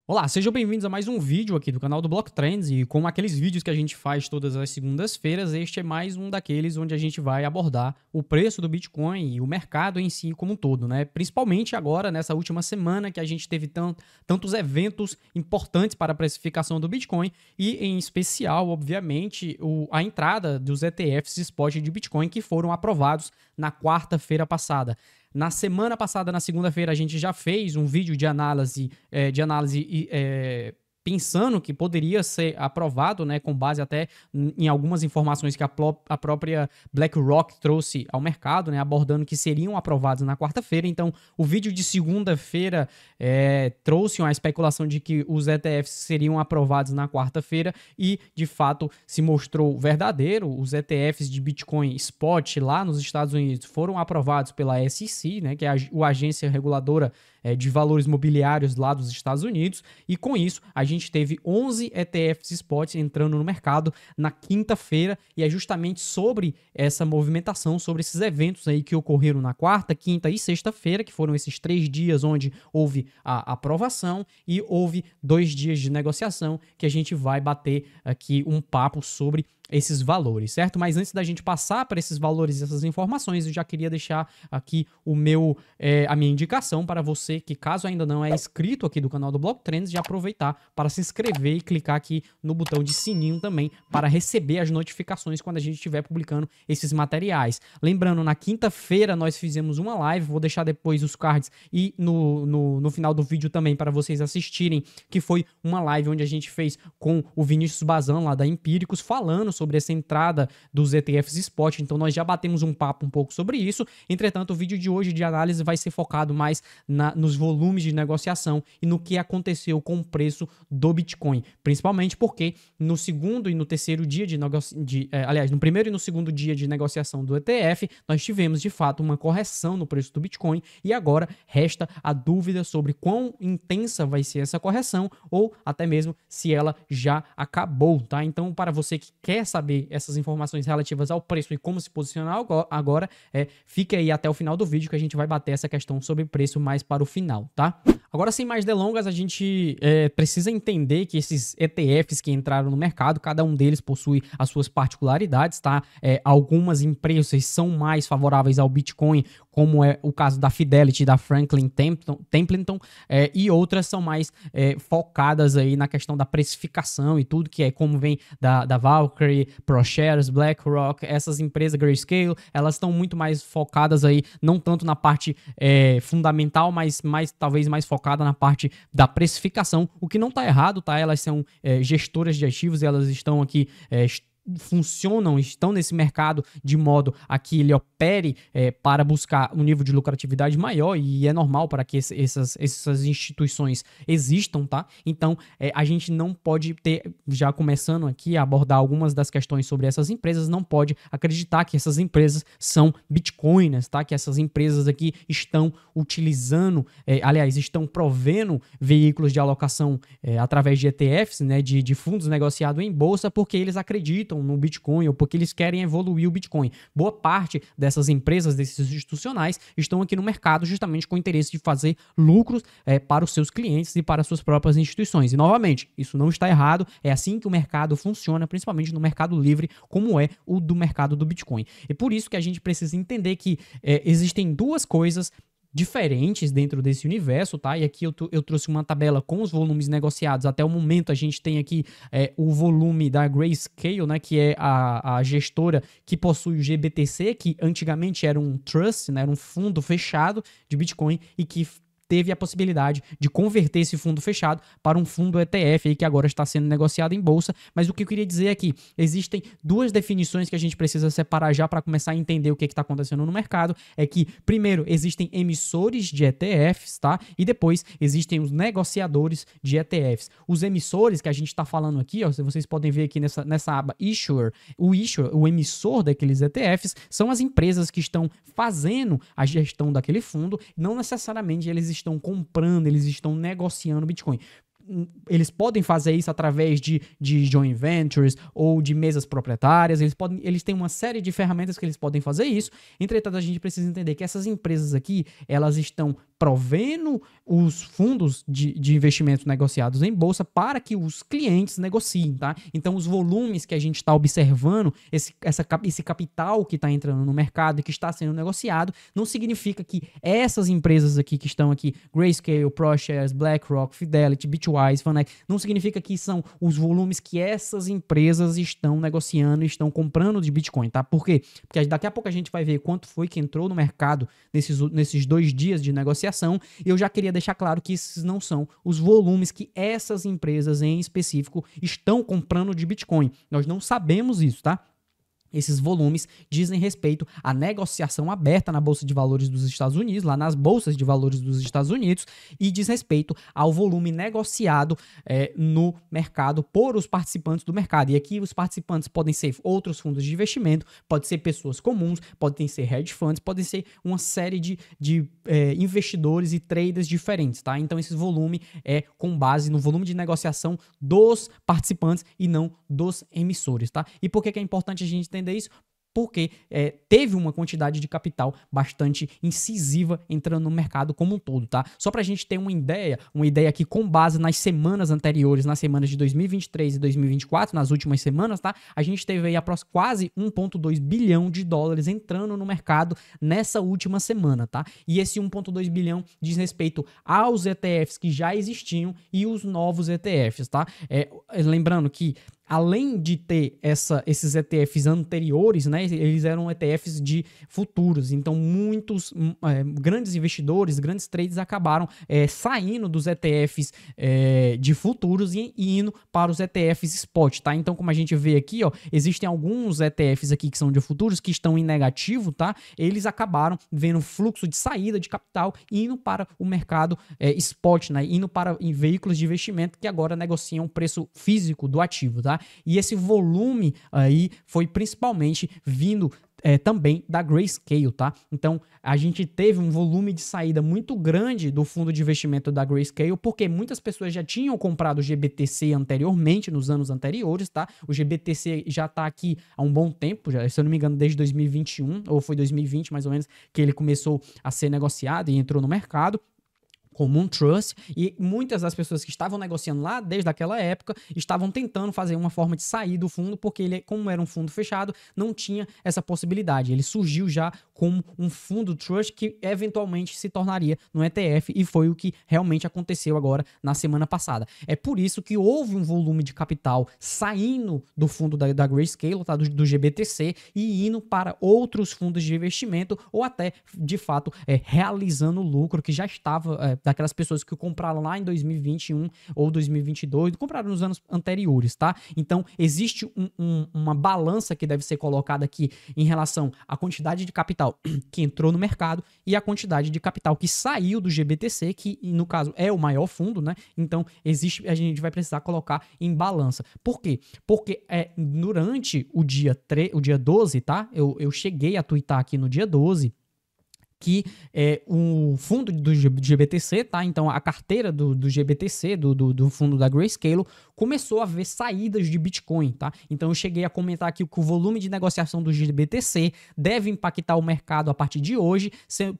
Olá, sejam bem-vindos a mais um vídeo aqui do canal do Block Trends e como aqueles vídeos que a gente faz todas as segundas-feiras, este é mais um daqueles onde a gente vai abordar o preço do Bitcoin e o mercado em si como um todo, né? Principalmente agora, nessa última semana que a gente teve tantos eventos importantes para a precificação do Bitcoin e, em especial, obviamente, a entrada dos ETFs spot de Bitcoin que foram aprovados na quarta-feira passada. Na semana passada, na segunda-feira, a gente já fez um vídeo de análise, pensando que poderia ser aprovado, né, com base até em algumas informações que a própria BlackRock trouxe ao mercado, né, abordando que seriam aprovados na quarta-feira. Então, o vídeo de segunda-feira trouxe uma especulação de que os ETFs seriam aprovados na quarta-feira e, de fato, se mostrou verdadeiro. Os ETFs de Bitcoin Spot lá nos Estados Unidos foram aprovados pela SEC, né, que é a agência reguladora de valores mobiliários lá dos Estados Unidos, e com isso a gente teve 11 ETFs spot entrando no mercado na quinta-feira, e é justamente sobre essa movimentação, sobre esses eventos aí que ocorreram na quarta, quinta e sexta-feira, que foram esses 3 dias onde houve a aprovação e houve 2 dias de negociação, que a gente vai bater aqui um papo sobre esses valores, certo? Mas antes da gente passar para esses valores e essas informações, eu já queria deixar aqui a minha indicação para você que, caso ainda não é inscrito aqui do canal do Block Trends, de aproveitar para se inscrever e clicar aqui no botão de sininho também para receber as notificações quando a gente estiver publicando esses materiais. Lembrando, na quinta-feira nós fizemos uma live, vou deixar depois os cards e no final do vídeo também para vocês assistirem, que foi uma live onde a gente fez com o Vinícius Bazan lá da Empíricos, falando sobre essa entrada dos ETFs spot. Então nós já batemos um papo um pouco sobre isso. Entretanto, o vídeo de hoje de análise vai ser focado mais nos volumes de negociação e no que aconteceu com o preço do Bitcoin, principalmente porque no segundo e no terceiro dia no primeiro e no segundo dia de negociação do ETF, nós tivemos de fato uma correção no preço do Bitcoin, e agora resta a dúvida sobre quão intensa vai ser essa correção ou até mesmo se ela já acabou, tá? Então, para você que quer saber essas informações relativas ao preço e como se posicionar agora, fique aí até o final do vídeo que a gente vai bater essa questão sobre preço mais para o final, tá? Agora, sem mais delongas, a gente precisa entender que esses ETFs que entraram no mercado, cada um deles possui as suas particularidades, tá? Algumas empresas são mais favoráveis ao Bitcoin, como é o caso da Fidelity, da Franklin Templeton, e outras são mais focadas aí na questão da precificação e tudo, que é como vem da Valkyrie, ProShares, BlackRock, essas empresas, Grayscale, elas estão muito mais focadas aí, não tanto na parte fundamental, mas talvez mais focada na parte da precificação, o que não está errado, tá? Elas são gestoras de ativos, elas estão aqui estão nesse mercado de modo a que ele opere para buscar um nível de lucratividade maior, e é normal para que essas instituições existam, tá? Então, a gente não pode ter, já começando aqui a abordar algumas das questões sobre essas empresas, não pode acreditar que essas empresas são bitcoiners, tá? Que essas empresas aqui estão utilizando, estão provendo veículos de alocação através de ETFs, né? De fundos negociados em bolsa, porque eles acreditam no Bitcoin ou porque eles querem evoluir o Bitcoin. Boa parte dessas empresas, desses institucionais, estão aqui no mercado justamente com o interesse de fazer lucros para os seus clientes e para as suas próprias instituições. E, novamente, isso não está errado, é assim que o mercado funciona, principalmente no mercado livre, como é o do mercado do Bitcoin. E por isso que a gente precisa entender que existem duas coisas diferentes dentro desse universo, tá? E aqui eu trouxe uma tabela com os volumes negociados. Até o momento a gente tem aqui o volume da Grayscale, né? Que é a gestora que possui o GBTC, que antigamente era um trust, né? Era um fundo fechado de Bitcoin e que teve a possibilidade de converter esse fundo fechado para um fundo ETF aí que agora está sendo negociado em bolsa. Mas o que eu queria dizer é que existem duas definições que a gente precisa separar já para começar a entender o que está acontecendo no mercado. É que, primeiro, existem emissores de ETFs, tá? E depois existem os negociadores de ETFs. Os emissores que a gente está falando aqui, ó, vocês podem ver aqui nessa aba Issuer, o emissor daqueles ETFs, são as empresas que estão fazendo a gestão daquele fundo, não necessariamente eles estão comprando, eles estão negociando Bitcoin. eles podem fazer isso através de joint ventures ou de mesas proprietárias, eles têm uma série de ferramentas que eles podem fazer isso. Entretanto, a gente precisa entender que essas empresas aqui, elas estão provendo os fundos de investimento negociados em bolsa para que os clientes negociem, tá? Então, os volumes que a gente está observando, esse capital que está entrando no mercado e que está sendo negociado, não significa que essas empresas aqui que estão aqui, Grayscale, ProShares, BlackRock, Fidelity, Bitwise, Vaneck, não significa que são os volumes que essas empresas estão negociando e estão comprando de Bitcoin, tá? Por quê? Porque daqui a pouco a gente vai ver quanto foi que entrou no mercado nesses 2 dias de negociação. E eu já queria deixar claro que esses não são os volumes que essas empresas em específico estão comprando de Bitcoin. Nós não sabemos isso, tá? Esses volumes dizem respeito à negociação aberta na Bolsa de Valores dos Estados Unidos, lá nas bolsas de valores dos Estados Unidos, e diz respeito ao volume negociado no mercado por os participantes do mercado. E aqui os participantes podem ser outros fundos de investimento, pode ser pessoas comuns, podem ser hedge funds, podem ser uma série de investidores e traders diferentes, tá? Então esse volume é com base no volume de negociação dos participantes e não dos emissores, tá? E por que é importante a gente entender isso? Porque teve uma quantidade de capital bastante incisiva entrando no mercado como um todo, tá? Só pra gente ter uma ideia aqui com base nas semanas anteriores, nas semanas de 2023 e 2024, nas últimas semanas, tá? A gente teve aí quase 1,2 bilhão de dólares entrando no mercado nessa última semana, tá? E esse 1,2 bilhão diz respeito aos ETFs que já existiam e os novos ETFs, tá? Lembrando que além de ter esses ETFs anteriores, né, eles eram ETFs de futuros, então muitos grandes investidores, grandes traders acabaram saindo dos ETFs de futuros e indo para os ETFs spot, tá? Então, como a gente vê aqui, ó, existem alguns ETFs aqui que são de futuros que estão em negativo, tá? Eles acabaram vendo fluxo de saída de capital indo para o mercado spot, né? Indo para veículos de investimento que agora negociam o preço físico do ativo, tá? E esse volume aí foi principalmente vindo também da Grayscale, tá? Então, a gente teve um volume de saída muito grande do fundo de investimento da Grayscale, porque muitas pessoas já tinham comprado o GBTC anteriormente, nos anos anteriores, tá? O GBTC já tá aqui há um bom tempo, já, se eu não me engano, desde 2021, ou foi 2020 mais ou menos, que ele começou a ser negociado e entrou no mercado como um trust, e muitas das pessoas que estavam negociando lá desde aquela época estavam tentando fazer uma forma de sair do fundo, porque ele, como era um fundo fechado, não tinha essa possibilidade. Ele surgiu já como um fundo trust que eventualmente se tornaria no ETF, e foi o que realmente aconteceu agora na semana passada. É por isso que houve um volume de capital saindo do fundo da Grayscale, tá? do GBTC, e indo para outros fundos de investimento, ou até, de fato, realizando o lucro que já estava daquelas pessoas que compraram lá em 2021 ou 2022, compraram nos anos anteriores, tá? Então, existe uma balança que deve ser colocada aqui em relação à quantidade de capital que entrou no mercado e a quantidade de capital que saiu do GBTC, que no caso é o maior fundo, né? Então, a gente vai precisar colocar em balança. Por quê? Porque durante o dia 12, tá? Eu cheguei a twittar aqui no dia 12, que o fundo do GBTC, tá? Então a carteira do GBTC, do fundo da Grayscale, começou a ver saídas de Bitcoin, tá? Então eu cheguei a comentar aqui que o volume de negociação do GBTC deve impactar o mercado a partir de hoje,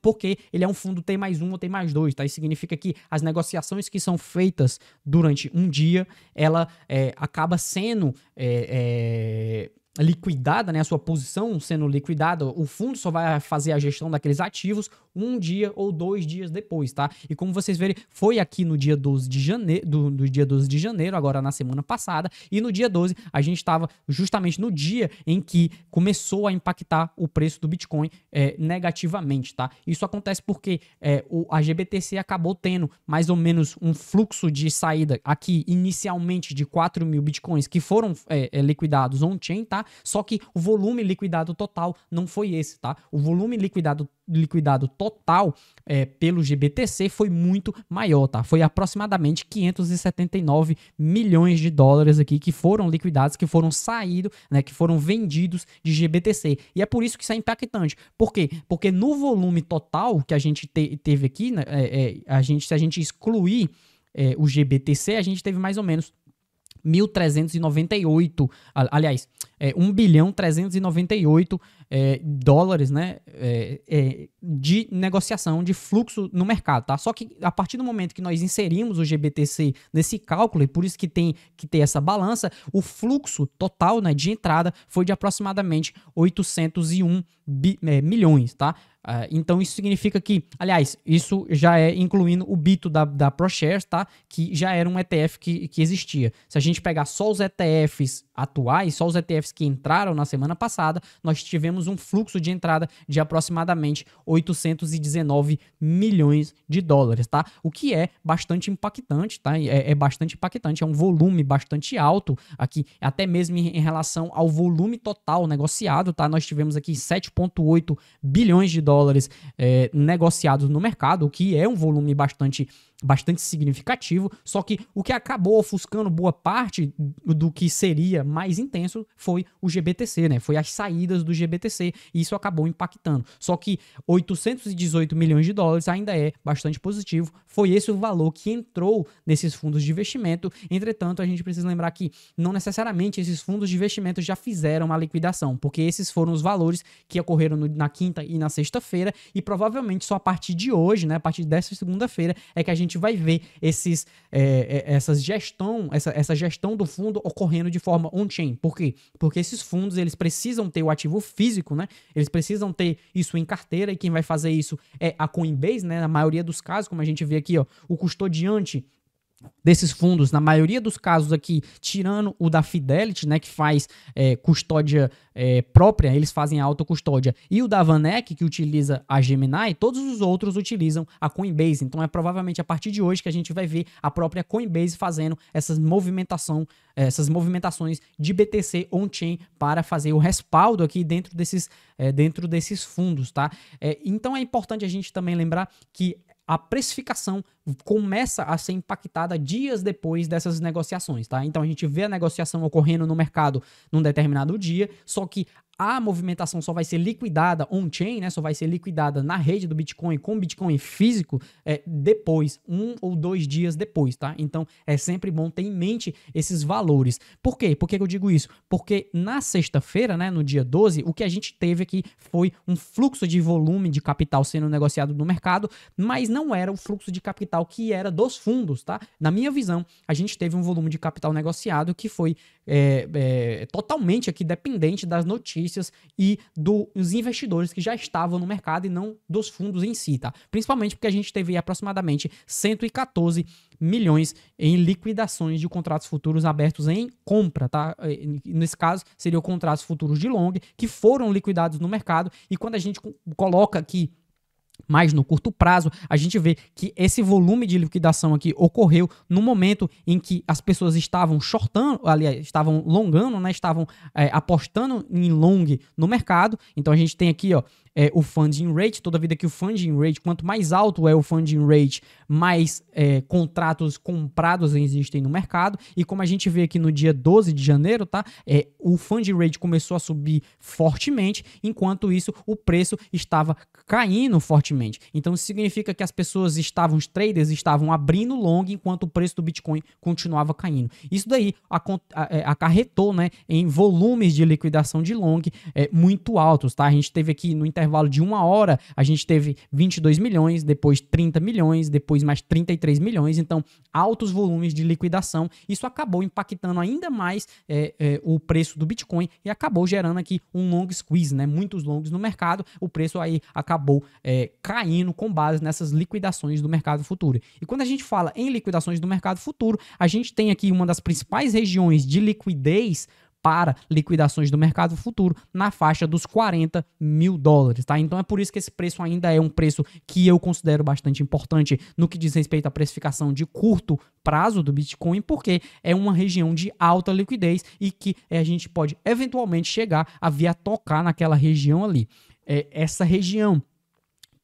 porque ele é um fundo T+1 ou T+2, tá? Isso significa que as negociações que são feitas durante um dia, ela acaba sendo liquidada, né, a sua posição sendo liquidada, o fundo só vai fazer a gestão daqueles ativos um dia ou 2 dias depois, tá? E como vocês verem, foi aqui no dia 12 de janeiro, do dia 12 de janeiro, agora na semana passada, e no dia 12 a gente estava justamente no dia em que começou a impactar o preço do Bitcoin negativamente, tá? Isso acontece porque a GBTC acabou tendo mais ou menos um fluxo de saída aqui inicialmente de 4 mil Bitcoins que foram liquidados on-chain, tá? Só que o volume liquidado total não foi esse, tá? O volume liquidado total pelo GBTC foi muito maior, tá? Foi aproximadamente 579 milhões de dólares aqui que foram liquidados, que foram saídos, né, que foram vendidos de GBTC. E é por isso que isso é impactante. Por quê? Porque no volume total que a gente teve aqui, né, se a gente excluir o GBTC, a gente teve mais ou menos 1.398, aliás, 1.398 dólares, né, de negociação, de fluxo no mercado, tá? Só que a partir do momento que nós inserimos o GBTC nesse cálculo, e por isso que tem que ter essa balança, o fluxo total, né, de entrada foi de aproximadamente 801 milhões, tá? Então isso significa que, aliás, isso já é incluindo o BITO da ProShares, tá? Que já era um ETF que existia. Se a gente pegar só os ETFs atuais, só os ETFs que entraram na semana passada, nós tivemos um fluxo de entrada de aproximadamente 819 milhões de dólares, tá? O que é bastante impactante, tá? É bastante impactante, é um volume bastante alto aqui, até mesmo em relação ao volume total negociado, tá? Nós tivemos aqui 7,8 bilhões de dólares negociados no mercado, o que é um volume bastante significativo, só que o que acabou ofuscando boa parte do que seria mais intenso foi o GBTC, né? Foi as saídas do GBTC, e isso acabou impactando. Só que 818 milhões de dólares ainda é bastante positivo, foi esse o valor que entrou nesses fundos de investimento. Entretanto, a gente precisa lembrar que não necessariamente esses fundos de investimento já fizeram a liquidação, porque esses foram os valores que ocorreram na quinta e na sexta-feira, e provavelmente só a partir de hoje, né, a partir dessa segunda-feira, é que a gente vai ver essa gestão do fundo ocorrendo de forma on-chain. Por quê? Porque esses fundos, eles precisam ter o ativo físico, né? Eles precisam ter isso em carteira, e quem vai fazer isso é a Coinbase, né? Na maioria dos casos, como a gente vê aqui, ó, o custodiante desses fundos, na maioria dos casos aqui, tirando o da Fidelity, né, que faz custódia própria, eles fazem a autocustódia, e o da VanEck, que utiliza a Gemini, todos os outros utilizam a Coinbase. Então é provavelmente a partir de hoje que a gente vai ver a própria Coinbase fazendo essas movimentações de BTC on-chain para fazer o respaldo aqui dentro desses fundos, tá? Então é importante a gente também lembrar que a precificação começa a ser impactada dias depois dessas negociações, tá? Então a gente vê a negociação ocorrendo no mercado num determinado dia, só que a movimentação só vai ser liquidada on-chain, né? Só vai ser liquidada na rede do Bitcoin com Bitcoin físico depois, 1 ou 2 dias depois, tá? Então é sempre bom ter em mente esses valores. Por quê? Por que eu digo isso? Porque na sexta-feira, né, no dia 12, o que a gente teve aqui foi um fluxo de volume de capital sendo negociado no mercado, mas não era o fluxo de capital que era dos fundos, tá? Na minha visão, a gente teve um volume de capital negociado que foi totalmente aqui dependente das notícias e dos investidores que já estavam no mercado e não dos fundos em si, tá? Principalmente porque a gente teve aproximadamente 114 milhões em liquidações de contratos futuros abertos em compra, tá? Nesse caso, seriam contratos futuros de long que foram liquidados no mercado, e quando a gente coloca aqui mas no curto prazo, a gente vê que esse volume de liquidação aqui ocorreu no momento em que as pessoas estavam shortando, aliás, estavam longando, né? Estavam apostando em long no mercado. Então a gente tem aqui, ó, o funding rate. Toda vida que o funding rate, quanto mais alto é o funding rate, mais contratos comprados existem no mercado. E como a gente vê aqui no dia 12 de janeiro, tá? O funding rate começou a subir fortemente, enquanto isso o preço estava caindo fortemente. Então isso significa que as pessoas estavam, os traders estavam abrindo long enquanto o preço do Bitcoin continuava caindo. Isso daí acarretou, né, em volumes de liquidação de long muito altos, tá? A gente teve aqui no intervalo de 1 hora, a gente teve 22 milhões, depois 30 milhões, depois mais 33 milhões, então altos volumes de liquidação. Isso acabou impactando ainda mais o preço do Bitcoin e acabou gerando aqui um long squeeze, né? Muitos longs no mercado, o preço aí acabou caindo com base nessas liquidações do mercado futuro. E quando a gente fala em liquidações do mercado futuro, a gente tem aqui uma das principais regiões de liquidez para liquidações do mercado futuro na faixa dos 40 mil dólares, tá? Então é por isso que esse preço ainda é um preço que eu considero bastante importante no que diz respeito à precificação de curto prazo do Bitcoin, porque é uma região de alta liquidez e que a gente pode eventualmente chegar a vir a tocar naquela região ali. Essa região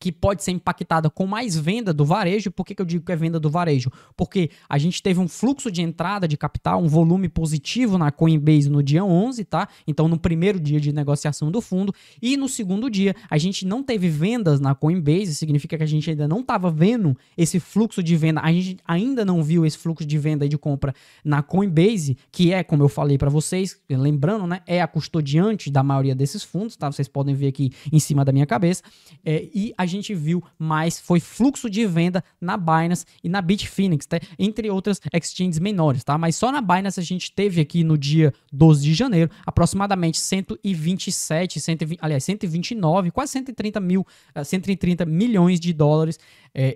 que pode ser impactada com mais venda do varejo. Por que eu digo que é venda do varejo? Porque a gente teve um fluxo de entrada de capital, um volume positivo na Coinbase no dia 11, tá? Então, no primeiro dia de negociação do fundo. E no segundo dia, a gente não teve vendas na Coinbase, significa que a gente ainda não estava vendo esse fluxo de venda, a gente ainda não viu esse fluxo de venda e de compra na Coinbase, que é, como eu falei para vocês, lembrando, né, é a custodiante da maioria desses fundos, tá? Vocês podem ver aqui em cima da minha cabeça. E a gente viu mais, foi fluxo de venda na Binance e na Bitfinex, tá? Entre outras exchanges menores, tá? Mas só na Binance a gente teve aqui no dia 12 de janeiro aproximadamente 129, quase 130 milhões de dólares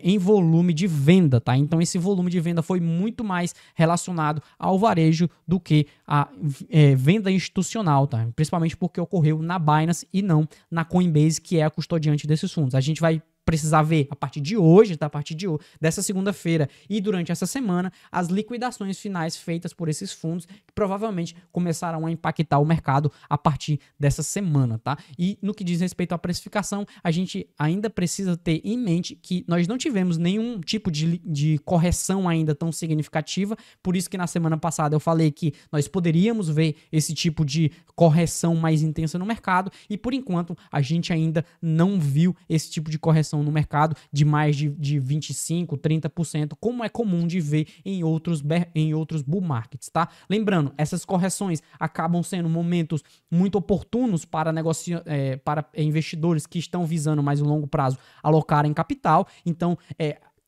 em volume de venda, tá? Então esse volume de venda foi muito mais relacionado ao varejo do que a venda institucional, tá? Principalmente porque ocorreu na Binance e não na Coinbase, que é a custodiante desses fundos. A gente vai precisar ver a partir de hoje, tá? A partir dessa segunda-feira e durante essa semana, as liquidações finais feitas por esses fundos, que provavelmente começarão a impactar o mercado a partir dessa semana, tá? E no que diz respeito à precificação, a gente ainda precisa ter em mente que nós não tivemos nenhum tipo de correção ainda tão significativa, por isso que na semana passada eu falei que nós poderíamos ver esse tipo de correção mais intensa no mercado, e por enquanto a gente ainda não viu esse tipo de correção no mercado de mais de 25%, 30%, como é comum de ver em outros bull markets, tá? Lembrando, essas correções acabam sendo momentos muito oportunos para para investidores que estão visando mais o longo prazo alocarem capital. Então,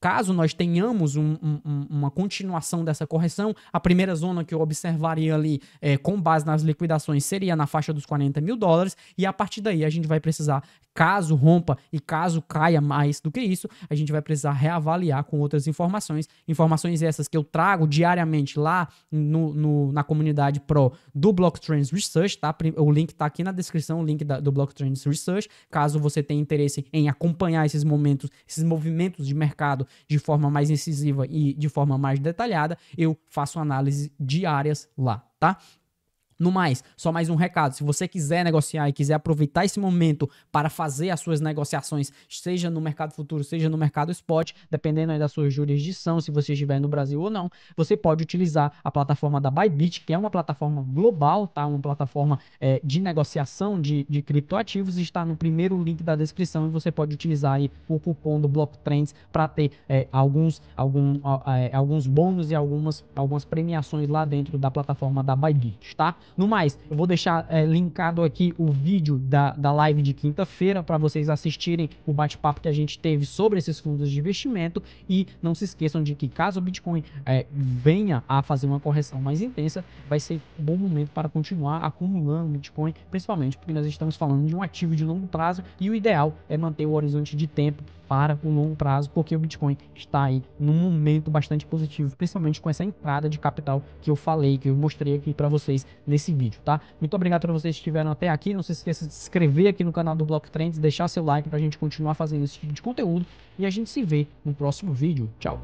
caso nós tenhamos uma continuação dessa correção, a primeira zona que eu observaria ali, com base nas liquidações, seria na faixa dos 40 mil dólares, e a partir daí a gente vai precisar, caso rompa e caso caia mais do que isso, a gente vai precisar reavaliar com outras informações essas que eu trago diariamente lá na comunidade Pro do Blocktrends Research, tá? O link tá aqui na descrição, o link do Blocktrends Research, caso você tenha interesse em acompanhar esses movimentos de mercado de forma mais incisiva e de forma mais detalhada, eu faço análise diárias lá, tá? No mais, só mais um recado, se você quiser negociar e quiser aproveitar esse momento para fazer as suas negociações, seja no mercado futuro, seja no mercado spot, dependendo aí da sua jurisdição, se você estiver no Brasil ou não, você pode utilizar a plataforma da Bybit, que é uma plataforma global, tá? Uma plataforma de negociação de criptoativos, está no primeiro link da descrição, e você pode utilizar aí o cupom do Blocktrends para ter alguns bônus e algumas premiações lá dentro da plataforma da Bybit, tá? No mais, eu vou deixar linkado aqui o vídeo da live de quinta-feira para vocês assistirem o bate-papo que a gente teve sobre esses fundos de investimento, e não se esqueçam de que caso o Bitcoin venha a fazer uma correção mais intensa, vai ser um bom momento para continuar acumulando Bitcoin, principalmente porque nós estamos falando de um ativo de longo prazo, e o ideal é manter o horizonte de tempo para o longo prazo, porque o Bitcoin está aí num momento bastante positivo, principalmente com essa entrada de capital que eu falei, que eu mostrei aqui para vocês nesse vídeo, tá? Muito obrigado para vocês que estiveram até aqui, não se esqueça de se inscrever aqui no canal do Blocktrends, deixar seu like para a gente continuar fazendo esse tipo de conteúdo, e a gente se vê no próximo vídeo. Tchau!